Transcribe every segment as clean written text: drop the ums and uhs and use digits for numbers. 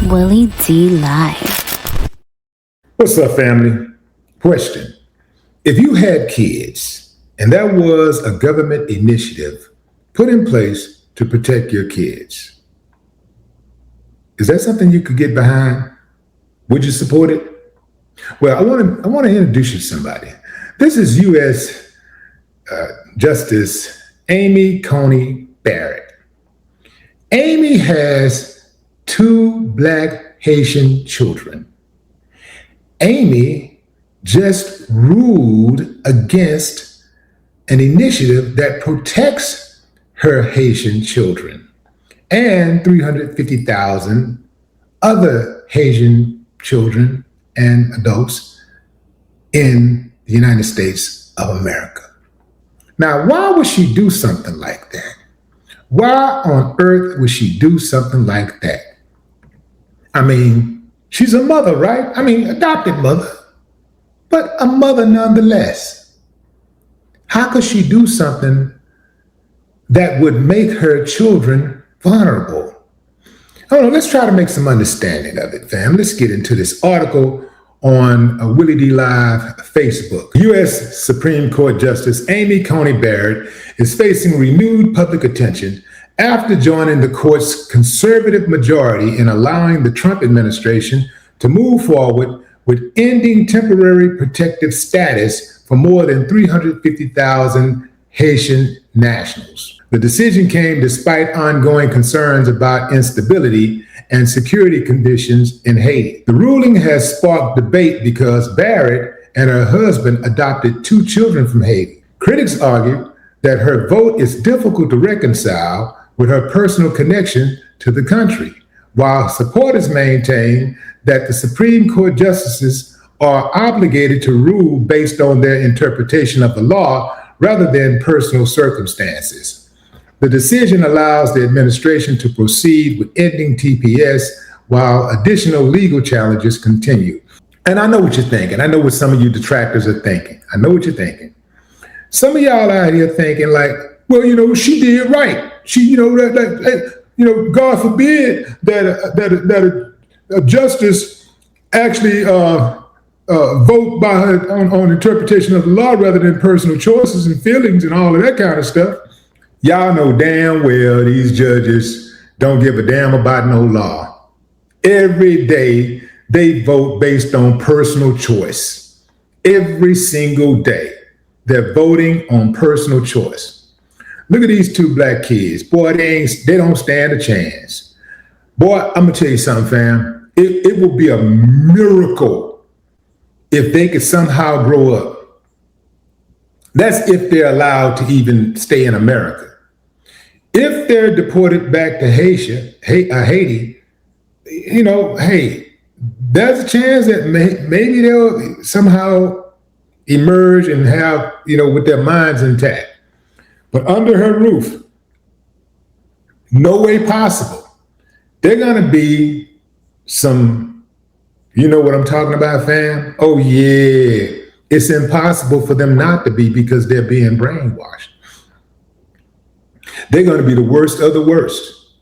Willie D Live. What's up, family? Question. If you had kids and there was a government initiative put in place to protect your kids, is that something you could get behind? Would you support it? Well, I want to introduce you to somebody. This is U.S. Justice Amy Coney Barrett. Amy has 2 Black Haitian children. Amy just ruled against an initiative that protects her Haitian children and 350,000 other Haitian children and adults in the United States of America. Now, why would she do something like that? Why on earth would she do something like that? I mean, she's a mother, right? I mean, adopted mother, but a mother nonetheless. How could she do something that would make her children vulnerable? I don't know, let's try to make some understanding of it, fam. Let's get into this article on Willie D Live Facebook. U.S. Supreme Court Justice Amy Coney Barrett is facing renewed public attention after joining the court's conservative majority in allowing the Trump administration to move forward with ending temporary protective status for more than 350,000 Haitian nationals. The decision came despite ongoing concerns about instability and security conditions in Haiti. The ruling has sparked debate because Barrett and her husband adopted 2 children from Haiti. Critics argue that her vote is difficult to reconcile with her personal connection to the country, while supporters maintain that the Supreme Court justices are obligated to rule based on their interpretation of the law rather than personal circumstances. The decision allows the administration to proceed with ending TPS while additional legal challenges continue. And I know what you're thinking. I know what some of you detractors are thinking. I know what you're thinking. Some of y'all out here thinking like, well, she did right. She, God forbid that a justice actually vote by her on interpretation of the law rather than personal choices and feelings and all of that kind of stuff. Y'all know damn well these judges don't give a damn about no law. Every day they vote based on personal choice. Every single day they're voting on personal choice. Look at these 2 Black kids. Boy, they don't stand a chance. Boy, I'm gonna tell you something, fam. It will be a miracle if they could somehow grow up. That's if they're allowed to even stay in America. If they're deported back to Haiti, hey, there's a chance that maybe they'll somehow emerge and have, with their minds intact. But under her roof, no way possible. They're gonna be some, you know what I'm talking about, fam? Oh yeah, it's impossible for them not to be because they're being brainwashed. They're going to be the worst of the worst.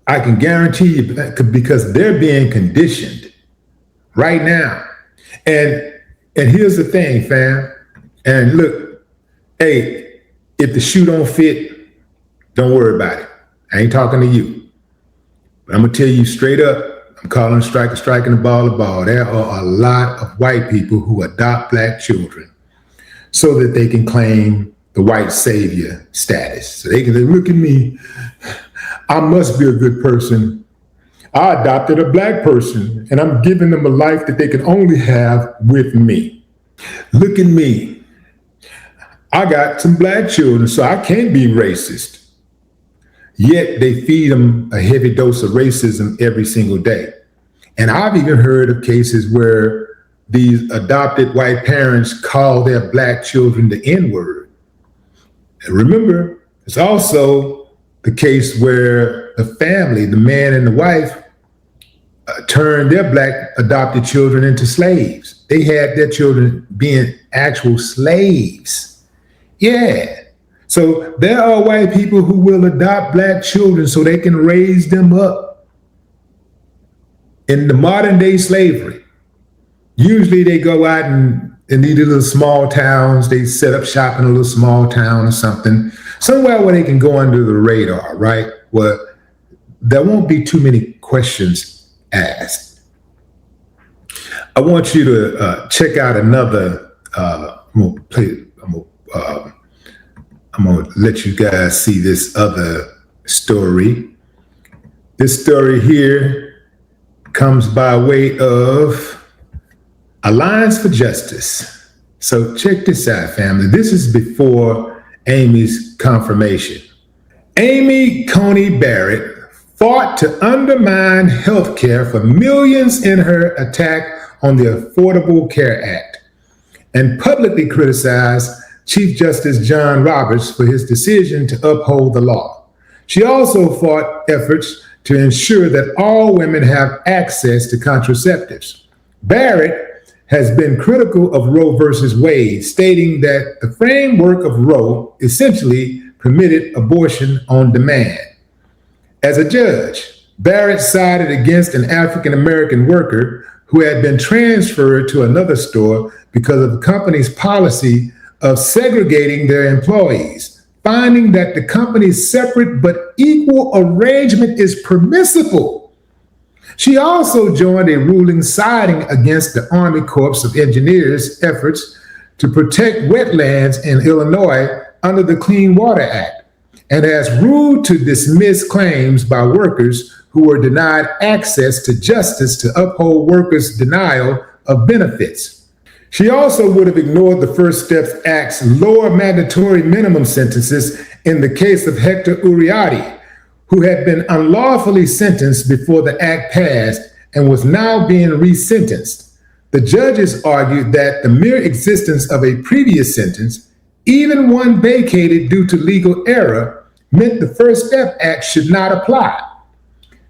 I can guarantee you that because they're being conditioned right now. And here's the thing, fam. And look, hey, if the shoe don't fit, don't worry about it. I ain't talking to you. But I'm going to tell you straight up, I'm calling a strike and a ball a ball. There are a lot of white people who adopt Black children so that they can claim the white savior status. So they can say, look at me, I must be a good person. I adopted a Black person and I'm giving them a life that they can only have with me. Look at me. I got some Black children, so I can't be racist. Yet they feed them a heavy dose of racism every single day. And I've even heard of cases where these adopted white parents call their Black children the N-word. And remember, it's also the case where the family, the man and the wife, turned their Black adopted children into slaves. They had their children being actual slaves. Yeah. So there are white people who will adopt Black children so they can raise them up. in the modern day slavery, usually they go out and in these little small towns, they set up shop in a little small town or something, somewhere where they can go under the radar, right? Where there won't be too many questions asked. I want you to check out another, I'm gonna let you guys see this other story. This story here comes by way of Alliance for Justice. So check this out, family. This is before Amy's confirmation. Amy Coney Barrett fought to undermine health care for millions in her attack on the Affordable Care Act and publicly criticized Chief Justice John Roberts for his decision to uphold the law. She also fought efforts to ensure that all women have access to contraceptives. Barrett has been critical of Roe versus Wade, stating that the framework of Roe essentially permitted abortion on demand. As a judge, Barrett sided against an African-American worker who had been transferred to another store because of the company's policy of segregating their employees, finding that the company's separate but equal arrangement is permissible. She also joined a ruling siding against the Army Corps of Engineers' efforts to protect wetlands in Illinois under the Clean Water Act, and has ruled to dismiss claims by workers who were denied access to justice to uphold workers' denial of benefits. She also would have ignored the First Steps Act's lower mandatory minimum sentences in the case of Hector Uriarte, who had been unlawfully sentenced before the act passed and was now being resentenced. The judges argued that the mere existence of a previous sentence, even one vacated due to legal error, meant the First Step Act should not apply.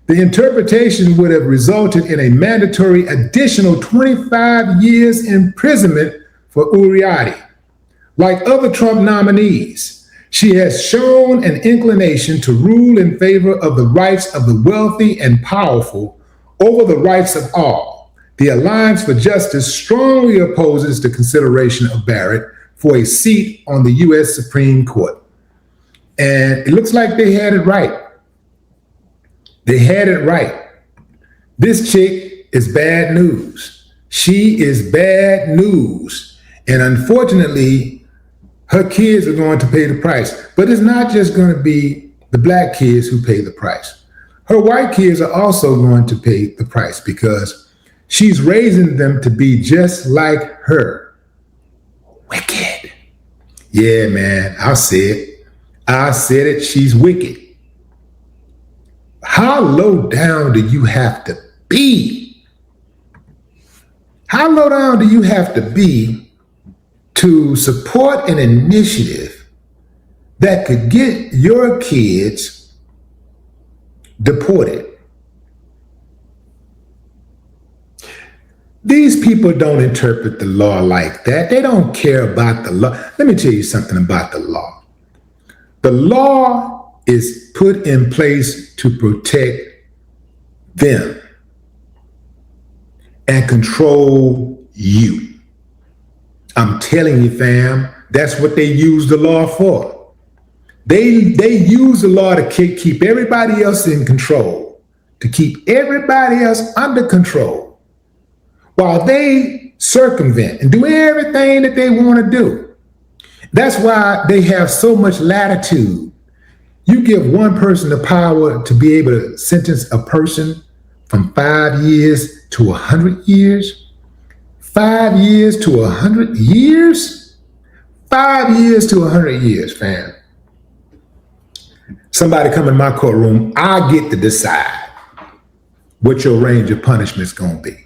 The interpretation would have resulted in a mandatory additional 25 years imprisonment for Uriarte. Like other Trump nominees, she has shown an inclination to rule in favor of the rights of the wealthy and powerful over the rights of all. The Alliance for Justice strongly opposes the consideration of Barrett for a seat on the U.S. Supreme Court. And it looks like they had it right. They had it right. This chick is bad news. She is bad news. And unfortunately, her kids are going to pay the price. But it's not just going to be the black kids who pay the price. Her white kids are also going to pay the price because she's raising them to be just like her. Wicked. Yeah, man, I'll say it. I said it, she's wicked. How low down do you have to be? How low down do you have to be to support an initiative that could get your kids deported? These people don't interpret the law like that. They don't care about the law. Let me tell you something about the law. The law is put in place to protect them and control you. I'm telling you, fam, that's what they use the law for. They use the law to keep everybody else in control, to keep everybody else under control, while they circumvent and do everything that they want to do. That's why they have so much latitude. You give one person the power to be able to sentence a person from 5 years to 100 years. 5 years to 100 years? 5 years to 100 years, fam. Somebody come in my courtroom, I get to decide what your range of punishment is going to be.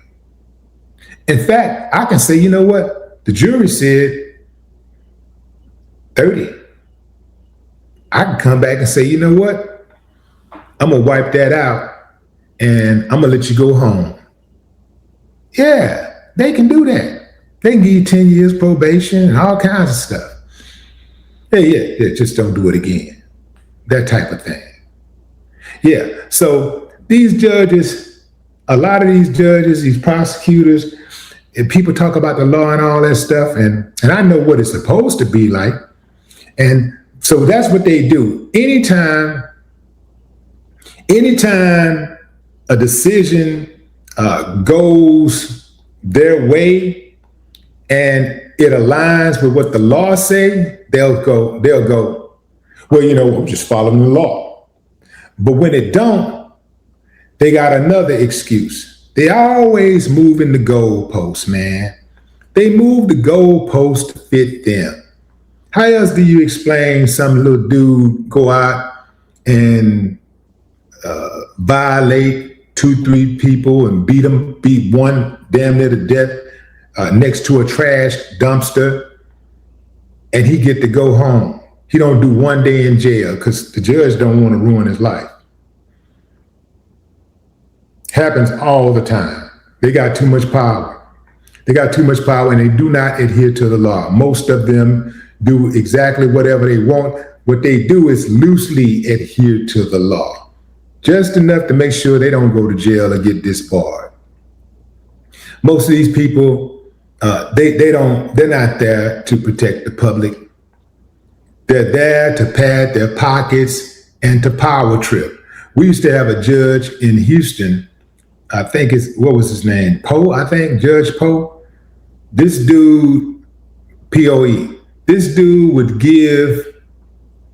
In fact, I can say, you know what? The jury said 30. I can come back and say, you know what? I'm going to wipe that out and I'm going to let you go home. Yeah, they can do that. They can give you 10 years probation and all kinds of stuff. Yeah, just don't do it again. That type of thing. Yeah, so these judges, a lot of these judges, these prosecutors, and people talk about the law and all that stuff, and I know what it's supposed to be like. And so that's what they do. Anytime a decision goes their way and it aligns with what the law say, they'll go, well, I'm just following the law. But when it don't, they got another excuse. They always moving the goalposts, man. They move the goalposts to fit them. How else do you explain some little dude go out and violate 2-3 people and beat one damn near to death next to a trash dumpster, and he get to go home? He don't do 1 day in jail because the judge don't want to ruin his life. Happens all the time. They got too much power. They got too much power, and they do not adhere to the law. Most of them do exactly whatever they want. What they do is loosely adhere to the law, just enough to make sure they don't go to jail or get disbarred. Most of these people, they're not there to protect the public. They're there to pad their pockets and to power trip. We used to have a judge in Houston. I think what was his name? Poe, I think, Judge Poe. This dude, P-O-E, this dude would give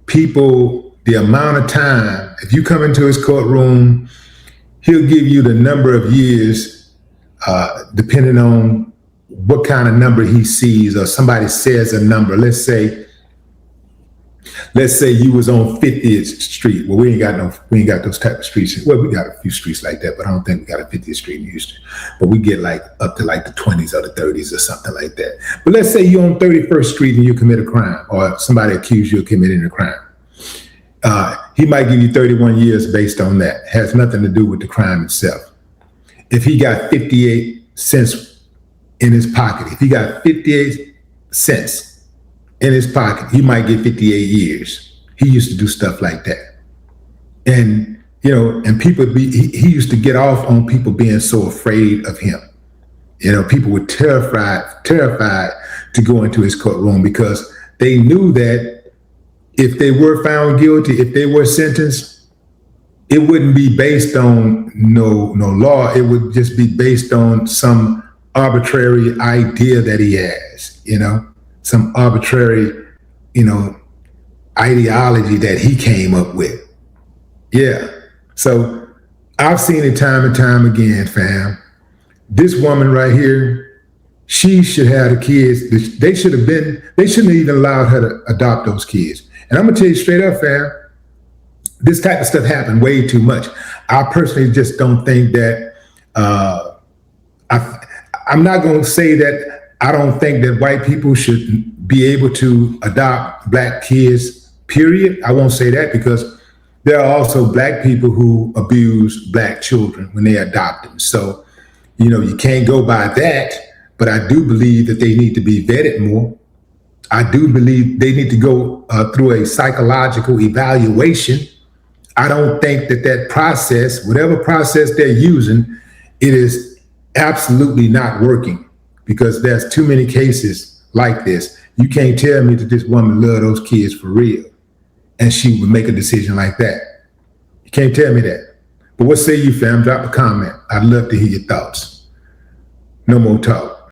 people the amount of time. If you come into his courtroom, he'll give you the number of years, depending on what kind of number he sees, or somebody says a number. Let's say you was on 50th Street. Well, we ain't got those type of streets. Well, we got a few streets like that, but I don't think we got a 50th Street in Houston. But we get like up to like the 20s or the 30s or something like that. But let's say you're on 31st Street and you commit a crime, or somebody accused you of committing a crime. He might give you 31 years based on that. Has nothing to do with the crime itself. If he got 58 cents in his pocket, if he got 58 cents in his pocket, he might get 58 years. He used to do stuff like that. And, and people he used to get off on people being so afraid of him. People were terrified to go into his courtroom because they knew that if they were found guilty, if they were sentenced, it wouldn't be based on no law. It would just be based on some arbitrary idea that he has, some arbitrary, ideology that he came up with. Yeah. So I've seen it time and time again, fam. This woman right here, she should have the kids. They shouldn't have even allowed her to adopt those kids. And I'm gonna tell you straight up, fam, this type of stuff happened way too much. I personally just don't think that, I'm not gonna say that I don't think that white people should be able to adopt black kids, period. I won't say that because there are also black people who abuse black children when they adopt them. So, you can't go by that, but I do believe that they need to be vetted more. I do believe they need to go through a psychological evaluation. I don't think that process, whatever process they're using, it is absolutely not working. Because there's too many cases like this. You can't tell me that this woman loved those kids for real and she would make a decision like that. You can't tell me that. But what say you, fam? Drop a comment. I'd love to hear your thoughts. No more talk.